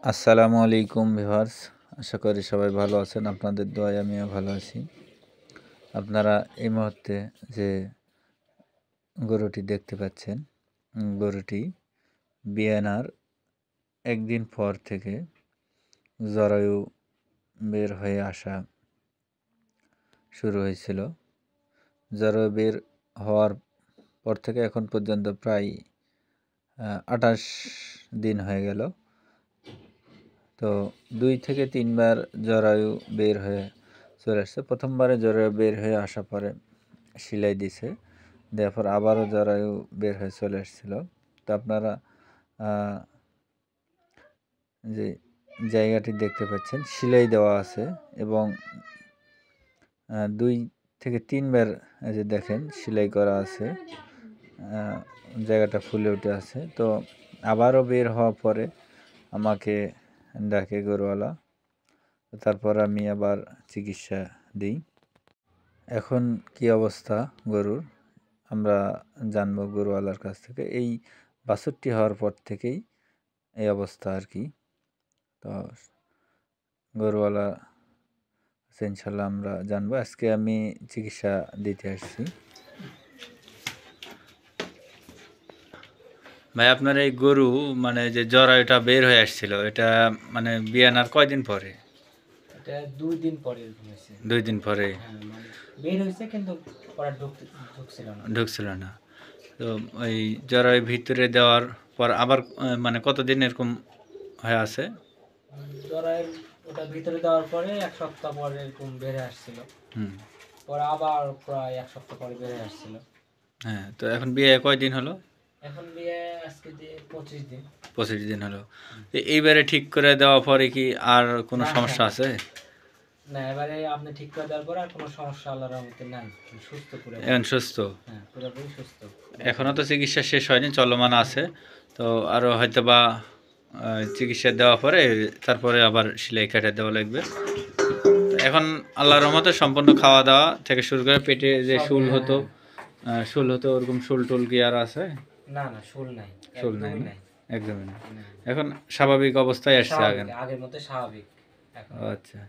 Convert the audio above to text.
আসসালামু আলাইকুম ভিউয়ার্স, আশা করি সবাই ভালো আছেন। আপনাদের দোয়ায় আমিও ভালো আছি। আপনারা এই মুহূর্তে যে গরুটি দেখতে পাচ্ছেন, গরুটি বিয়ানার একদিন পর থেকে জরায়ু বের হয়ে আসা শুরু হয়েছিল। জরায়ু বের হওয়ার পর থেকে এখন পর্যন্ত প্রায় 28 দিন হয়ে গেল। তো 2 থেকে 3 বার জরায়ু বের হয়ে চলে আসছে। প্রথমবারে জরায়ু বের হয়ে আসার পরে সেলাই দিছে, দেওয়ার পর আবারও জরায়ু বের হয়ে চলে আসছিল। তো আপনারা যে জায়গাটি দেখতে পাচ্ছেন সেলাই দেওয়া আছে এবং 2 থেকে 3 বার এই যে দেখেন সেলাই করা আছে, জায়গাটা ফুলে উঠে আছে। তো আবারও বের হওয়ার পরে আমাকে ডাকে গরুওয়ালা, তারপর আমি আবার চিকিৎসা দিই। এখন কি অবস্থা গরুর আমরা জানবো গরুওয়ালার কাছ থেকে। এই বাছুরটি হওয়ার পর থেকেই এই অবস্থা আর কি। তো গরুওয়ালা ইনশাল্লাহ আমরা জানবো। আজকে আমি চিকিৎসা দিতে আসছি। ভাই, আপনার এই গরু মানে যে জরায়ুটা বের হয়ে আসছিল, এটা মানে বিয়ানার কয়দিন পরে? এটা 2 দিন পরে এরকম হয়েছে। 2 দিন পরে মানে বের হয়েছে কিন্তু পরে ঢুকছিল না। তো ওই জরায়ু ভিতরে দেওয়ার পর আবার মানে কতদিন এরকম হয়ে আছে? জরায়ুর ওটা ভিতরে দেওয়ার পরে 1 সপ্তাহ পরে এরকম বেড়ে আসছিল। পরে আবার প্রায় 1 সপ্তাহ পরে বেড়ে আসছিল। হ্যাঁ, তো এখন বিয়ে কয়দিন হলো? এখন বিয়ে আজকে দিয়ে 25 দিন। 25 দিন হলো। এইবারে ঠিক করে দেওয়ার পরে কি আর কোনো সমস্যা আছে? না, এবারে আপনি ঠিক করে দেওয়ার পরে আর কোনো সমস্যা আল্লাহর রহমতে নাই। সুস্থ পুরো। এখন সুস্থ? হ্যাঁ, পুরোপুরি সুস্থ। এখনো তো চিকিৎসা শেষ হয়নি, চলমান আছে। তো আরও হয়তো বা চিকিৎসা দেওয়ার পরে তারপরে আবার সেলাই কেটে দেওয়া লাগবে। এখন আল্লাহর রহমতে সম্পূর্ণ খাওয়া দাওয়া থেকে শুরু করে পেটে যে শুল হতো ওরকম শুল টুল কি আর আছে? না, শুল নাই। শুল নাই, একদমই না। এখন স্বাভাবিক অবস্থায় আসছে, আগের মতো স্বাভাবিক এখন। আচ্ছা।